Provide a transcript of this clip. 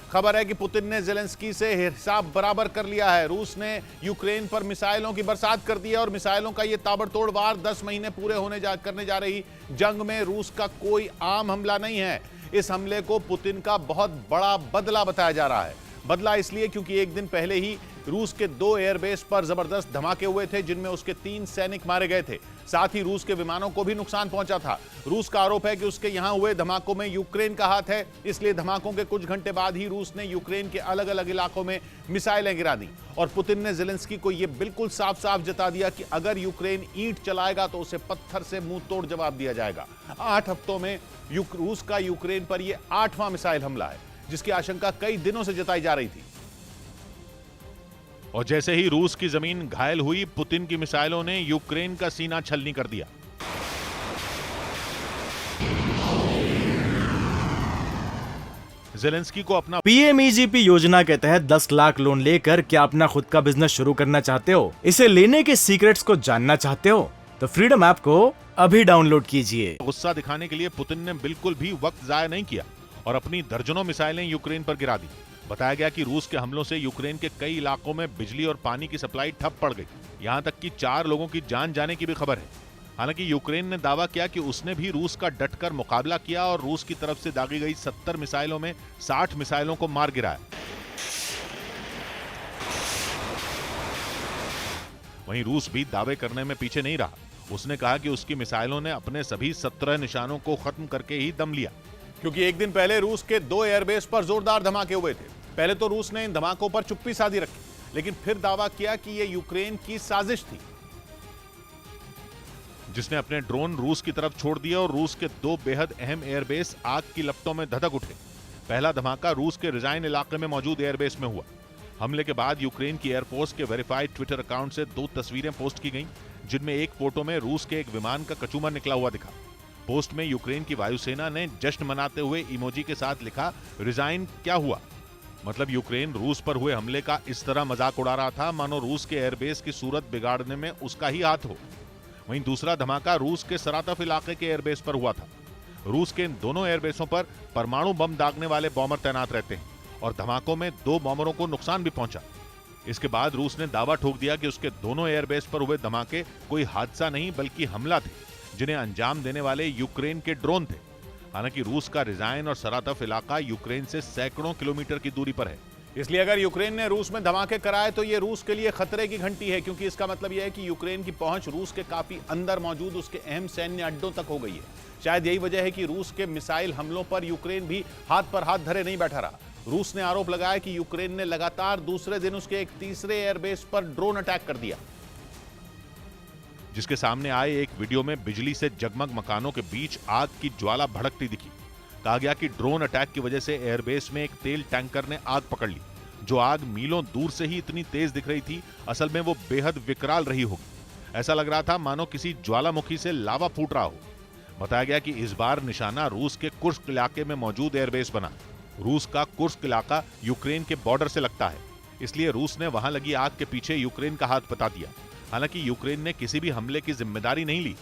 खबर है कि पुतिन ने ज़ेलेंस्की से हिसाब बराबर कर लिया है। रूस ने यूक्रेन पर मिसाइलों की बरसात कर दी है और मिसाइलों का यह ताबड़तोड़ वार 10 महीने पूरे करने जा रही जंग में रूस का कोई आम हमला नहीं है। इस हमले को पुतिन का बहुत बड़ा बदला बताया जा रहा है। बदला इसलिए क्योंकि एक दिन पहले ही रूस के 2 एयरबेस पर जबरदस्त धमाके हुए थे, जिनमें उसके 3 सैनिक मारे गए थे। साथ ही रूस के विमानों को भी नुकसान पहुंचा था। रूस का आरोप है कि उसके यहां हुए धमाकों में यूक्रेन का हाथ है, इसलिए धमाकों के कुछ घंटे बाद ही रूस ने यूक्रेन के अलग अलग इलाकों में मिसाइलें गिरा दी। और पुतिन ने ज़ेलेंस्की को यह बिल्कुल साफ साफ जता दिया कि अगर यूक्रेन ईंट चलाएगा तो उसे पत्थर से मुंह तोड़ जवाब दिया जाएगा। 8 हफ्तों में रूस का यूक्रेन पर यह 8वां मिसाइल हमला है, जिसकी आशंका कई दिनों से जताई जा रही थी। और जैसे ही रूस की जमीन घायल हुई, पुतिन की मिसाइलों ने यूक्रेन का सीना छलनी कर दिया। ज़ेलेंस्की को अपना पीएमईजीपी योजना के तहत 10 लाख लोन लेकर क्या अपना खुद का बिजनेस शुरू करना चाहते हो? इसे लेने के सीक्रेट्स को जानना चाहते हो? तो फ्रीडम ऐप को अभी डाउनलोड कीजिए। गुस्सा दिखाने के लिए पुतिन ने बिल्कुल भी वक्त जाया नहीं किया और अपनी दर्जनों मिसाइलें यूक्रेन पर गिरा दी। बताया गया कि रूस के हमलों से यूक्रेन के कई इलाकों में बिजली और पानी की सप्लाई ठप पड़ गई। यहां तक कि 4 लोगों की जान जाने की भी खबर है। हालांकि यूक्रेन ने दावा किया कि उसने भी रूस का डटकर मुकाबला किया और रूस की तरफ से दागी गई 70 मिसाइलों में 60 मिसाइलों को मार गिराया। वहीं रूस भी दावे करने में पीछे नहीं रहा। उसने कहा कि उसकी मिसाइलों ने अपने सभी 17 निशानों को खत्म करके ही दम लिया, क्योंकि एक दिन पहले रूस के 2 एयरबेस पर जोरदार धमाके हुए थे। पहले तो रूस ने इन धमाकों पर चुप्पी साधी रखी, लेकिन फिर दावा किया कि यह यूक्रेन की साजिश थी, जिसने अपने ड्रोन रूस की तरफ छोड़ दिए और रूस के 2 बेहद अहम एयरबेस आग की लपटों में धधक उठे। पहला धमाका रूस के रिजाइन इलाके में मौजूद एयरबेस में हुआ। हमले के बाद यूक्रेन की एयरफोर्स के वेरीफाइड ट्विटर अकाउंट से 2 तस्वीरें पोस्ट की गईं, जिनमें एक फोटो में रूस के एक विमान का कचूमर निकला हुआ दिखा। पोस्ट में यूक्रेन की वायुसेना ने जश्न मनाते हुए इमोजी के साथ लिखा, रिजाइन क्या हुआ? मतलब यूक्रेन रूस पर हुए हमले का इस तरह मजाक उड़ा रहा था मानो रूस के एयरबेस की सूरत बिगाड़ने में उसका ही हाथ हो। वहीं दूसरा धमाका रूस के सरातफ इलाके के एयरबेस पर हुआ था। रूस के इन दोनों एयरबेसों पर परमाणु बम दागने वाले बॉम्बर तैनात रहते हैं और धमाकों में 2 बॉम्बरों को नुकसान भी पहुंचा। इसके बाद रूस ने दावा ठोक दिया कि उसके दोनों एयरबेस पर हुए धमाके कोई हादसा नहीं बल्कि हमला थे, जिन्हें अंजाम देने वाले यूक्रेन के ड्रोन थे। हालांकि रूस का रिजाइन और सरातफ इलाका यूक्रेन से सैकड़ों किलोमीटर की दूरी पर है, इसलिए अगर यूक्रेन ने रूस में धमाके कराए तो यह रूस के लिए खतरे की घंटी है, क्योंकि इसका मतलब यह है कि यूक्रेन की पहुंच रूस के काफी अंदर मौजूद उसके अहम सैन्य अड्डों तक हो गई है। शायद यही वजह है कि रूस के मिसाइल हमलों पर यूक्रेन भी हाथ पर हाथ धरे नहीं बैठा रहा। रूस ने आरोप लगाया कि यूक्रेन ने लगातार दूसरे दिन उसके एक तीसरे एयरबेस पर ड्रोन अटैक कर दिया, जिसके सामने आए एक वीडियो में बिजली से जगमग मकानों के बीच आग की ज्वाला भड़कती दिखी। कहा गया कि ड्रोन अटैक की वजह से एयरबेस में एक तेल टैंकर ने आग पकड़ ली। जो आग मीलों दूर से ही इतनी तेज दिख रही थी, असल में वो बेहद विकराल रही होगी। ऐसा लग रहा था मानो किसी ज्वालामुखी से लावा फूट रहा हो। बताया गया कि इस बार निशाना रूस के कुर्स्क इलाके में मौजूद एयरबेस बना। रूस का कुर्स्क इलाका यूक्रेन के बॉर्डर से लगता है, इसलिए रूस ने वहां लगी आग के पीछे यूक्रेन का हाथ बता दिया। हालांकि यूक्रेन ने किसी भी हमले की जिम्मेदारी नहीं ली।